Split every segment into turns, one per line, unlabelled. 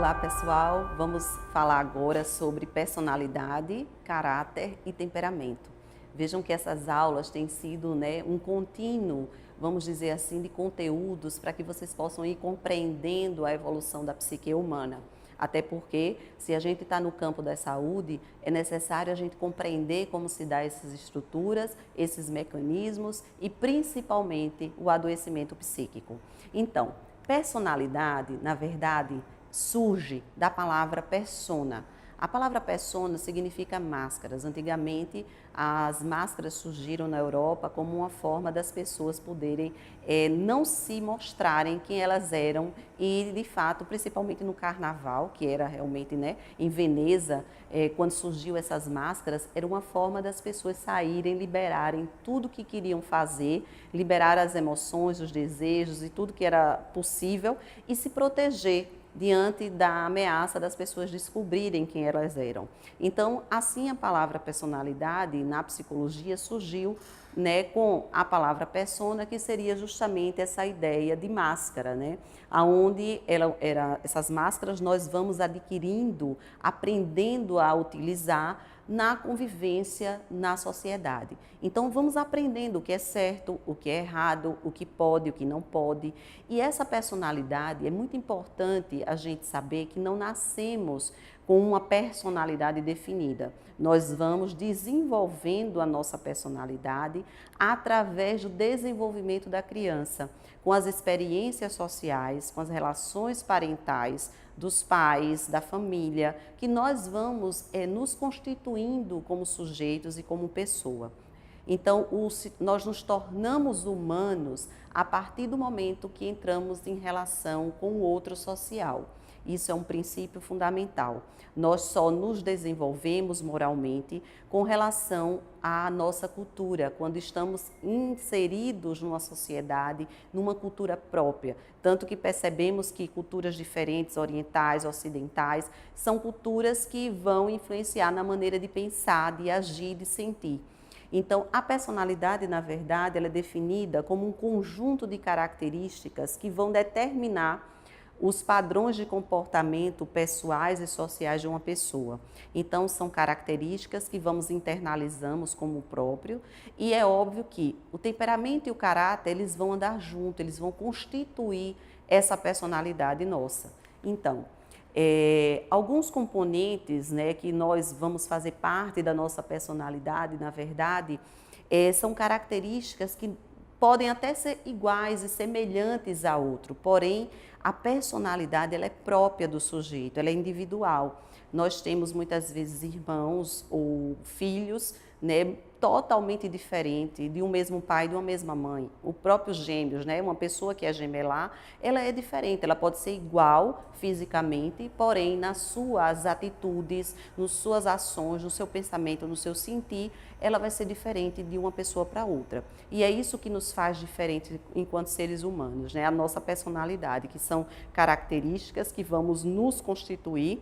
Olá pessoal, vamos falar agora sobre personalidade, caráter e temperamento. Vejam que essas aulas têm sido um contínuo, vamos dizer assim, de conteúdos para que vocês possam ir compreendendo a evolução da psique humana. Até porque, se a gente está no campo da saúde, é necessário a gente compreender como se dá essas estruturas, esses mecanismos e principalmente o adoecimento psíquico. Então, personalidade, na verdade, surge da palavra persona. A palavra persona significa máscaras. Antigamente, as máscaras surgiram na Europa como uma forma das pessoas poderem não se mostrarem quem elas eram e, de fato, principalmente no Carnaval, que era realmente em Veneza, quando surgiu essas máscaras, era uma forma das pessoas saírem, liberarem tudo o que queriam fazer, liberar as emoções, os desejos e tudo que era possível e se proteger diante da ameaça das pessoas descobrirem quem elas eram. Então, assim a palavra personalidade na psicologia surgiu com a palavra persona, que seria justamente essa ideia de máscara, aonde essas máscaras nós vamos adquirindo, aprendendo a utilizar na convivência na sociedade. Então vamos aprendendo o que é certo, o que é errado, o que pode, o que não pode. E essa personalidade é muito importante a gente saber que não nascemos com uma personalidade definida. Nós vamos desenvolvendo a nossa personalidade através do desenvolvimento da criança, com as experiências sociais, com as relações parentais, dos pais, da família, que nós vamos nos constituindo como sujeitos e como pessoa. Então, nós nos tornamos humanos a partir do momento que entramos em relação com o outro social. Isso é um princípio fundamental. Nós só nos desenvolvemos moralmente com relação à nossa cultura, quando estamos inseridos numa sociedade, numa cultura própria. Tanto que percebemos que culturas diferentes, orientais, ocidentais, são culturas que vão influenciar na maneira de pensar, de agir, de sentir. Então, a personalidade, na verdade, ela é definida como um conjunto de características que vão determinar os padrões de comportamento pessoais e sociais de uma pessoa. Então, são características que internalizamos como próprio e é óbvio que o temperamento e o caráter, eles vão andar juntos, eles vão constituir essa personalidade nossa. Então, alguns componentes que nós vamos fazer parte da nossa personalidade, na verdade, são características que podem até ser iguais e semelhantes a outro, porém a personalidade ela é própria do sujeito, ela é individual. Nós temos muitas vezes irmãos ou filhos totalmente diferentes, de um mesmo pai, de uma mesma mãe. O próprio gêmeos, uma pessoa que é gemelar, ela é diferente, ela pode ser igual fisicamente, porém nas suas atitudes, nas suas ações, no seu pensamento, no seu sentir, ela vai ser diferente de uma pessoa para outra. E é isso que nos faz diferente enquanto seres humanos, a nossa personalidade, que são características que vamos nos constituir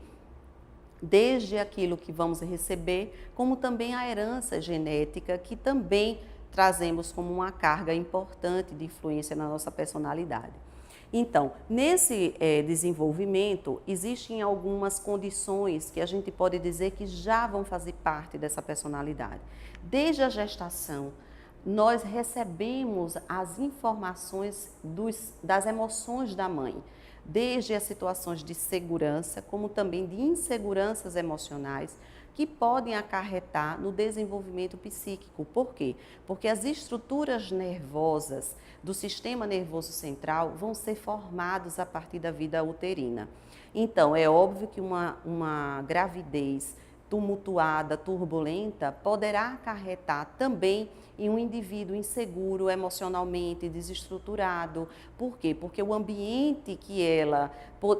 desde aquilo que vamos receber, como também a herança genética, que também trazemos como uma carga importante de influência na nossa personalidade. Então, nesse desenvolvimento, existem algumas condições que a gente pode dizer que já vão fazer parte dessa personalidade. Desde a gestação, nós recebemos as informações das emoções da mãe, desde as situações de segurança, como também de inseguranças emocionais, que podem acarretar no desenvolvimento psíquico. Por quê? Porque as estruturas nervosas do sistema nervoso central vão ser formadas a partir da vida uterina. Então, é óbvio que uma gravidez tumultuada, turbulenta, poderá acarretar também em um indivíduo inseguro emocionalmente, desestruturado. Por quê? Porque o ambiente que ela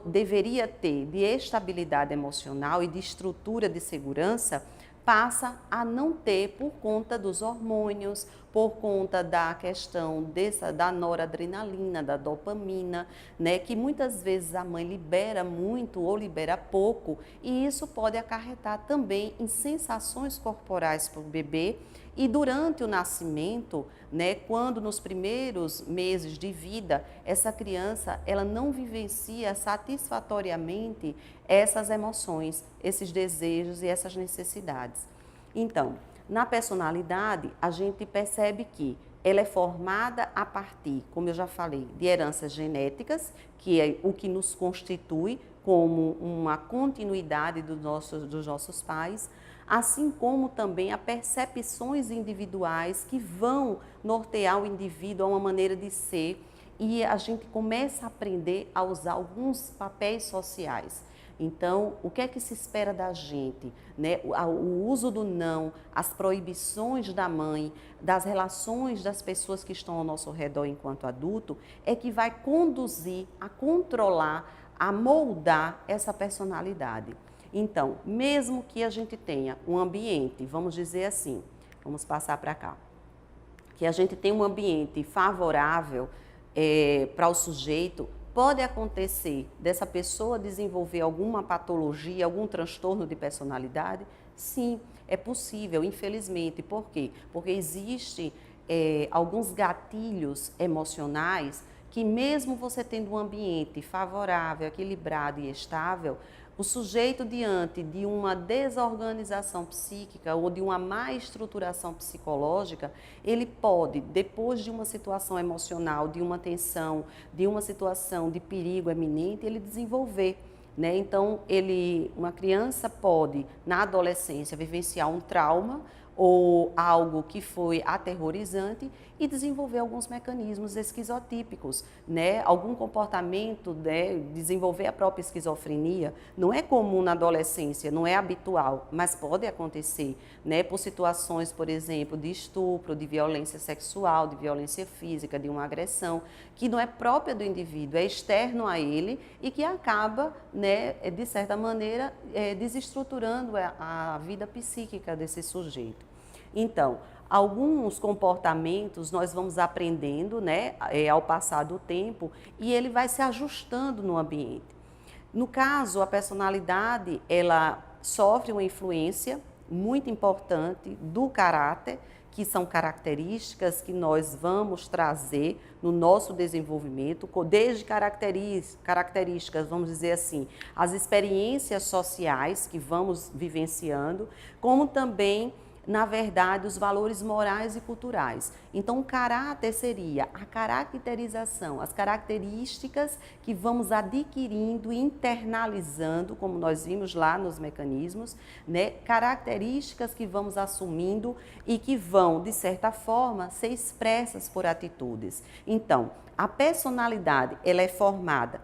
deveria ter de estabilidade emocional e de estrutura de segurança passa a não ter por conta dos hormônios, por conta da questão da noradrenalina, da dopamina, né, que muitas vezes a mãe libera muito ou libera pouco, e isso pode acarretar também em sensações corporais para o bebê. E durante o nascimento, né, quando nos primeiros meses de vida, essa criança ela não vivencia satisfatoriamente essas emoções, esses desejos e essas necessidades. Então, na personalidade, a gente percebe que ela é formada a partir, como eu já falei, de heranças genéticas, que é o que nos constitui como uma continuidade dos nossos pais, assim como também a percepções individuais que vão nortear o indivíduo a uma maneira de ser, e a gente começa a aprender a usar alguns papéis sociais. Então, o que é que se espera da gente? Né? O uso do não, as proibições da mãe, das relações das pessoas que estão ao nosso redor enquanto adulto, é que vai conduzir a controlar, a moldar essa personalidade. Então, mesmo que a gente tenha um ambiente, vamos dizer assim, vamos passar para cá, que a gente tenha um ambiente favorável para o sujeito, pode acontecer dessa pessoa desenvolver alguma patologia, algum transtorno de personalidade? Sim, é possível, infelizmente. Por quê? Porque existem alguns gatilhos emocionais que mesmo você tendo um ambiente favorável, equilibrado e estável, o sujeito diante de uma desorganização psíquica ou de uma má estruturação psicológica, ele pode, depois de uma situação emocional, de uma tensão, de uma situação de perigo eminente, ele desenvolver. Né? Então, uma criança pode, na adolescência, vivenciar um trauma ou algo que foi aterrorizante e desenvolver alguns mecanismos esquizotípicos, né? Algum comportamento, né? Desenvolver a própria esquizofrenia. Não é comum na adolescência, não é habitual, mas pode acontecer, né? Por situações, por exemplo, de estupro, de violência sexual, de violência física, de uma agressão, que não é própria do indivíduo, é externo a ele e que acaba, né, de certa maneira, desestruturando a vida psíquica desse sujeito. Então, alguns comportamentos nós vamos aprendendo, né, ao passar do tempo, e ele vai se ajustando no ambiente. No caso, a personalidade, ela sofre uma influência muito importante do caráter, que são características que nós vamos trazer no nosso desenvolvimento, desde características, vamos dizer assim, as experiências sociais que vamos vivenciando, como também, na verdade, os valores morais e culturais. Então, o caráter seria a caracterização, as características que vamos adquirindo e internalizando, como nós vimos lá nos mecanismos, né? Características que vamos assumindo e que vão, de certa forma, ser expressas por atitudes. Então, a personalidade, ela é formada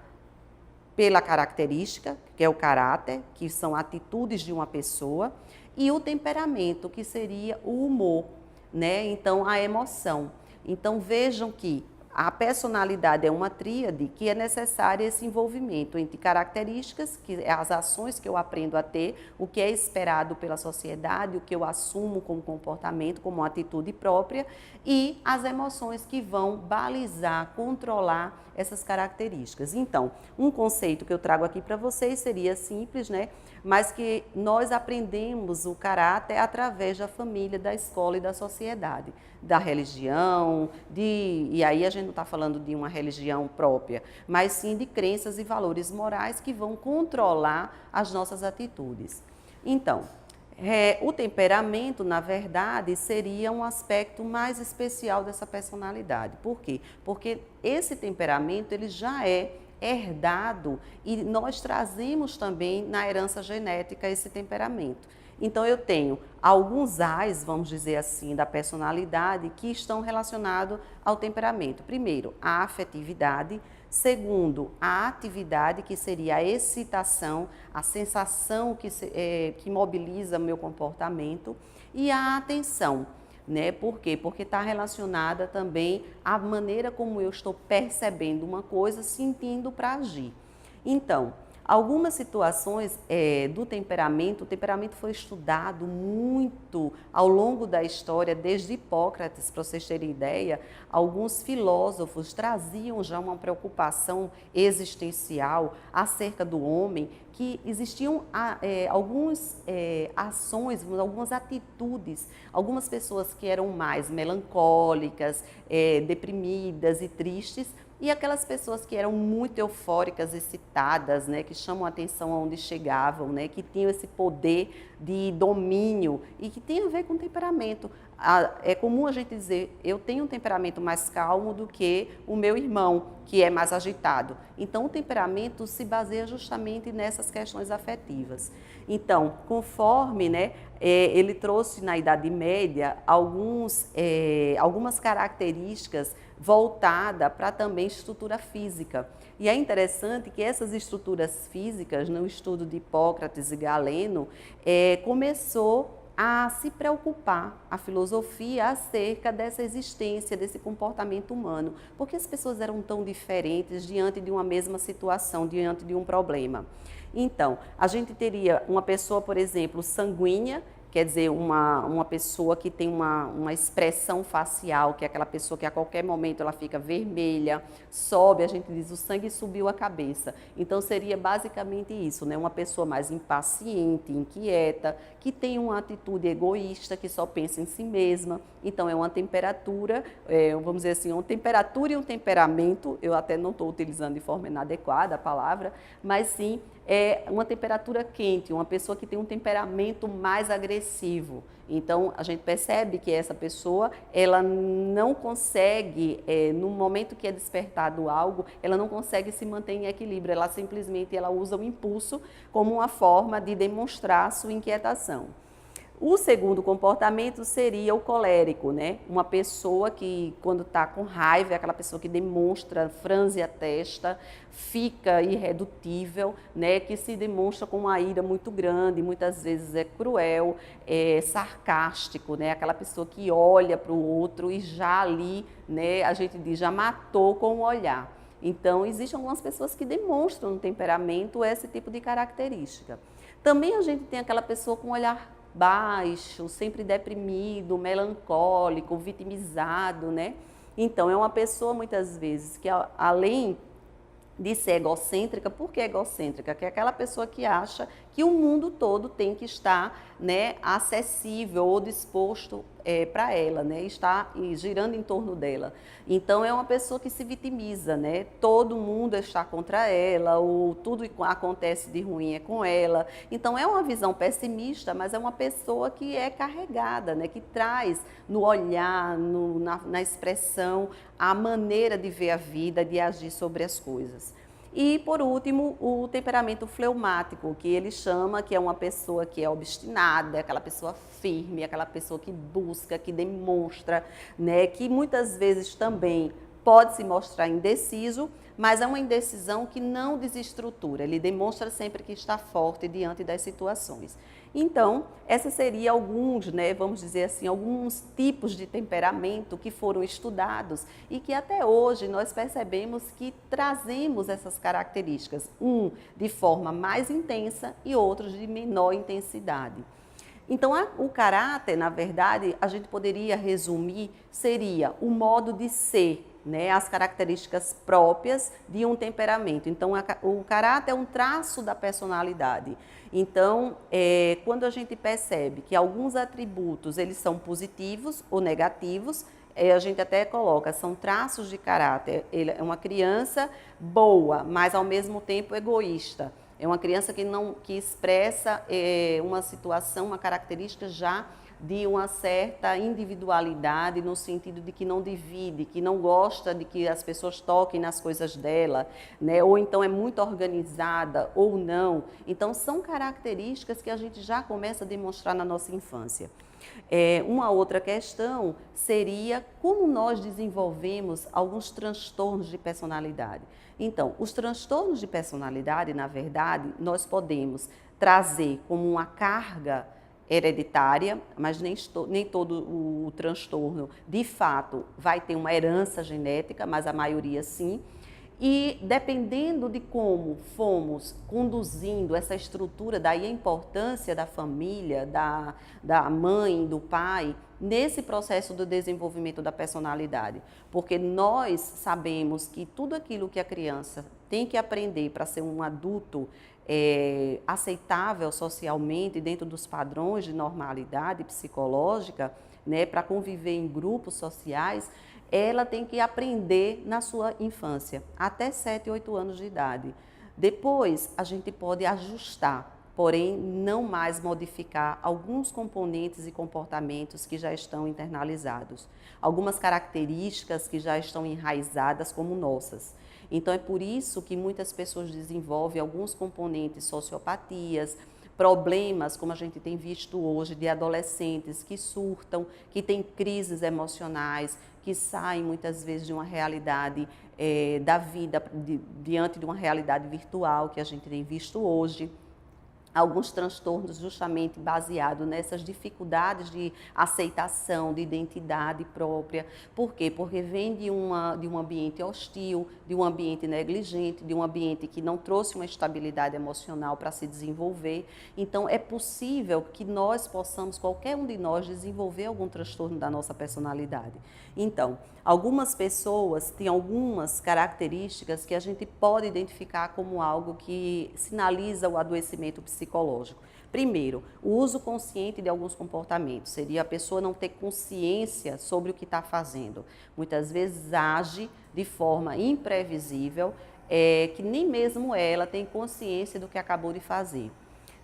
pela característica, que é o caráter, que são atitudes de uma pessoa, e o temperamento, que seria o humor, né? Então, a emoção. Então, vejam que a personalidade é uma tríade que é necessário esse envolvimento entre características, que é as ações que eu aprendo a ter, o que é esperado pela sociedade, o que eu assumo como comportamento, como atitude própria, e as emoções que vão balizar, controlar essas características. Então, um conceito que eu trago aqui para vocês seria simples, né? Mas que nós aprendemos o caráter através da família, da escola e da sociedade, da religião, e aí a gente não está falando de uma religião própria, mas sim de crenças e valores morais que vão controlar as nossas atitudes. Então, o temperamento, na verdade, seria um aspecto mais especial dessa personalidade. Por quê? Porque esse temperamento ele já é herdado e nós trazemos também na herança genética esse temperamento. Então, eu tenho alguns ais, vamos dizer assim, da personalidade que estão relacionados ao temperamento. Primeiro, a afetividade. Segundo, a atividade, que seria a excitação, a sensação que mobiliza o meu comportamento. E a atenção, né? Por quê? Porque está relacionada também à maneira como eu estou percebendo uma coisa, sentindo para agir. Então, Algumas situações do temperamento, o temperamento foi estudado muito ao longo da história, desde Hipócrates, para vocês terem ideia, alguns filósofos traziam já uma preocupação existencial acerca do homem, que existiam algumas ações, algumas atitudes, algumas pessoas que eram mais melancólicas, deprimidas e tristes, e aquelas pessoas que eram muito eufóricas, excitadas, né, que chamam a atenção aonde chegavam, né, que tinham esse poder de domínio e que tem a ver com temperamento. É comum a gente dizer, eu tenho um temperamento mais calmo do que o meu irmão, que é mais agitado. Então, o temperamento se baseia justamente nessas questões afetivas. Então, conforme, né, ele trouxe na Idade Média algumas características voltada para também estrutura física. E é interessante que essas estruturas físicas, no estudo de Hipócrates e Galeno, começou a se preocupar, a filosofia, acerca dessa existência, desse comportamento humano. Porque as pessoas eram tão diferentes diante de uma mesma situação, diante de um problema. Então, a gente teria uma pessoa, por exemplo, sanguínea, quer dizer, uma pessoa que tem uma expressão facial, que é aquela pessoa que a qualquer momento ela fica vermelha, sobe, a gente diz, o sangue subiu a cabeça. Então, seria basicamente isso, né? Uma pessoa mais impaciente, inquieta, que tem uma atitude egoísta, que só pensa em si mesma. Então, é uma temperatura, vamos dizer assim, uma temperatura e um temperamento, eu até não estou utilizando de forma inadequada a palavra, mas sim, é uma temperatura quente, uma pessoa que tem um temperamento mais agressivo. Então, a gente percebe que essa pessoa, ela não consegue, no momento que é despertado algo, ela não consegue se manter em equilíbrio, ela simplesmente usa o impulso como uma forma de demonstrar sua inquietação. O segundo comportamento seria o colérico, né? Uma pessoa que, quando está com raiva, é aquela pessoa que demonstra, franze a testa, fica irredutível, né? Que se demonstra com uma ira muito grande, muitas vezes é cruel, é sarcástico, né? Aquela pessoa que olha para o outro e já ali, né? A gente diz, já matou com o olhar. Então, existem algumas pessoas que demonstram no temperamento esse tipo de característica. Também a gente tem aquela pessoa com olhar baixo, sempre deprimido, melancólico, vitimizado, né? Então, é uma pessoa, muitas vezes, que além de ser egocêntrica, por que egocêntrica? Que é aquela pessoa que acha que o mundo todo tem que estar, né, acessível ou disposto para ela, né, está girando em torno dela. Então, é uma pessoa que se vitimiza, né, todo mundo está contra ela, ou tudo acontece de ruim é com ela. Então, é uma visão pessimista, mas é uma pessoa que é carregada, né, que traz no olhar, na expressão, a maneira de ver a vida, de agir sobre as coisas. E, por último, o temperamento fleumático, que ele chama, que é uma pessoa que é obstinada, aquela pessoa firme, aquela pessoa que busca, que demonstra, né, que muitas vezes também pode se mostrar indeciso, mas é uma indecisão que não desestrutura, ele demonstra sempre que está forte diante das situações. Então, esses seriam alguns, né, vamos dizer assim, alguns tipos de temperamento que foram estudados e que até hoje nós percebemos que trazemos essas características, de forma mais intensa e outros de menor intensidade. Então, o caráter, na verdade, a gente poderia resumir, seria o modo de ser, né, as características próprias de um temperamento. Então, o caráter é um traço da personalidade. Então, quando a gente percebe que alguns atributos eles são positivos ou negativos, a gente até coloca, são traços de caráter. Ele é uma criança boa, mas ao mesmo tempo egoísta. É uma criança que expressa uma situação, uma característica já de uma certa individualidade, no sentido de que não divide, que não gosta de que as pessoas toquem nas coisas dela, né? Ou então é muito organizada ou não. Então, são características que a gente já começa a demonstrar na nossa infância. Uma outra questão seria como nós desenvolvemos alguns transtornos de personalidade. Então, os transtornos de personalidade, na verdade, nós podemos trazer como uma carga hereditária, mas nem todo o transtorno, de fato, vai ter uma herança genética, mas a maioria sim. E dependendo de como fomos conduzindo essa estrutura, daí a importância da família, da mãe, do pai, nesse processo do desenvolvimento da personalidade. Porque nós sabemos que tudo aquilo que a criança tem que aprender para ser um adulto aceitável socialmente, dentro dos padrões de normalidade psicológica, né, para conviver em grupos sociais, ela tem que aprender na sua infância, até 7, 8 anos de idade. Depois, a gente pode ajustar, porém, não mais modificar alguns componentes e comportamentos que já estão internalizados. Algumas características que já estão enraizadas como nossas. Então, é por isso que muitas pessoas desenvolvem alguns componentes sociopatias, problemas, como a gente tem visto hoje, de adolescentes que surtam, que têm crises emocionais, que saem muitas vezes de uma realidade da vida, diante de uma realidade virtual que a gente tem visto hoje. Alguns transtornos justamente baseados nessas dificuldades de aceitação, de identidade própria. Por quê? Porque vem de um ambiente hostil, de um ambiente negligente, de um ambiente que não trouxe uma estabilidade emocional para se desenvolver. Então, é possível que nós possamos, qualquer um de nós, desenvolver algum transtorno da nossa personalidade. Então, algumas pessoas têm algumas características que a gente pode identificar como algo que sinaliza o adoecimento psicológico. Primeiro, o uso consciente de alguns comportamentos, seria a pessoa não ter consciência sobre o que está fazendo. Muitas vezes age de forma imprevisível, que nem mesmo ela tem consciência do que acabou de fazer.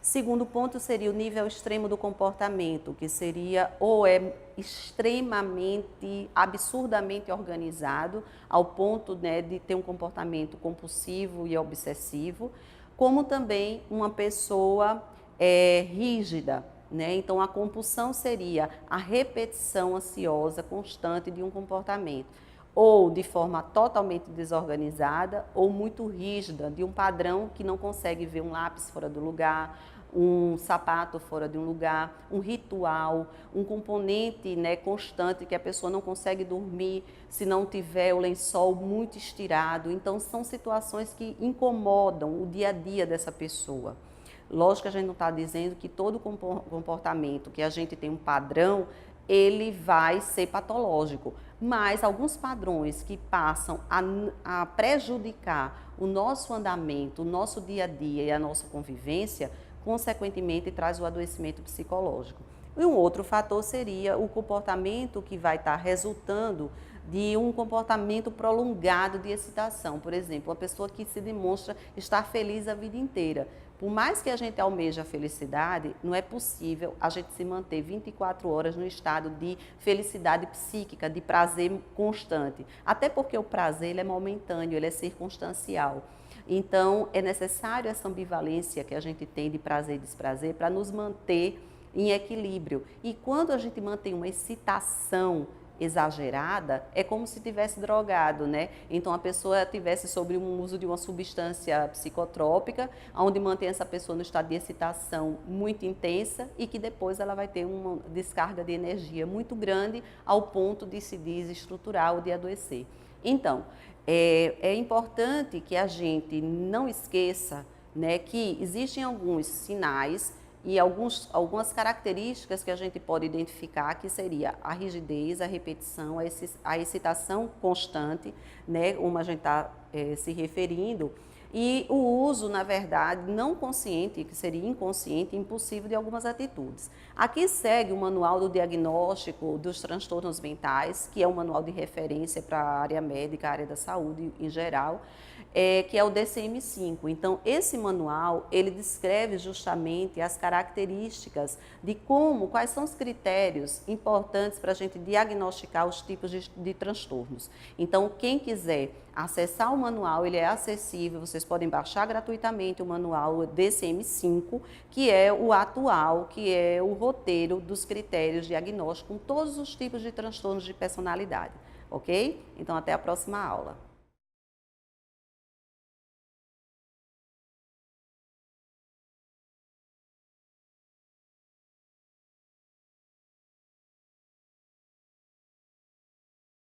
Segundo ponto seria o nível extremo do comportamento, que seria ou é extremamente, absurdamente organizado, ao ponto, né, de ter um comportamento compulsivo e obsessivo, como também uma pessoa rígida, né? Então, a compulsão seria a repetição ansiosa constante de um comportamento, ou de forma totalmente desorganizada, ou muito rígida, de um padrão que não consegue ver um lápis fora do lugar, um sapato fora de um lugar, um ritual, um componente, né, constante que a pessoa não consegue dormir se não tiver o lençol muito estirado. Então, são situações que incomodam o dia a dia dessa pessoa. Lógico que a gente não está dizendo que todo comportamento que a gente tem um padrão, ele vai ser patológico, mas alguns padrões que passam a prejudicar o nosso andamento, o nosso dia a dia e a nossa convivência, consequentemente traz o adoecimento psicológico. E um outro fator seria o comportamento que vai estar resultando de um comportamento prolongado de excitação. Por exemplo, uma pessoa que se demonstra estar feliz a vida inteira. Por mais que a gente almeje a felicidade, não é possível a gente se manter 24 horas no estado de felicidade psíquica, de prazer constante. Até porque o prazer ele é momentâneo, ele é circunstancial. Então, é necessário essa ambivalência que a gente tem de prazer e desprazer para nos manter em equilíbrio. E quando a gente mantém uma excitação exagerada, é como se tivesse drogado, né? Então, a pessoa tivesse sobre um uso de uma substância psicotrópica, onde mantém essa pessoa no estado de excitação muito intensa e que depois ela vai ter uma descarga de energia muito grande ao ponto de se desestruturar ou de adoecer. Então, é importante que a gente não esqueça, né, que existem alguns sinais e algumas características que a gente pode identificar, que seria a rigidez, a repetição, a excitação constante, né, como a gente está se referindo, e o uso, na verdade, não consciente, que seria inconsciente e impulsivo de algumas atitudes. Aqui segue o Manual do Diagnóstico dos Transtornos Mentais, que é um manual de referência para a área médica, a área da saúde em geral, que é o DCM-5. Então, esse manual, ele descreve justamente as características de quais são os critérios importantes para a gente diagnosticar os tipos de transtornos. Então, quem quiser acessar o manual, ele é acessível, vocês podem baixar gratuitamente o manual DCM-5, que é o atual, que é o roteiro dos critérios diagnósticos com todos os tipos de transtornos de personalidade, ok? Então, até a próxima aula.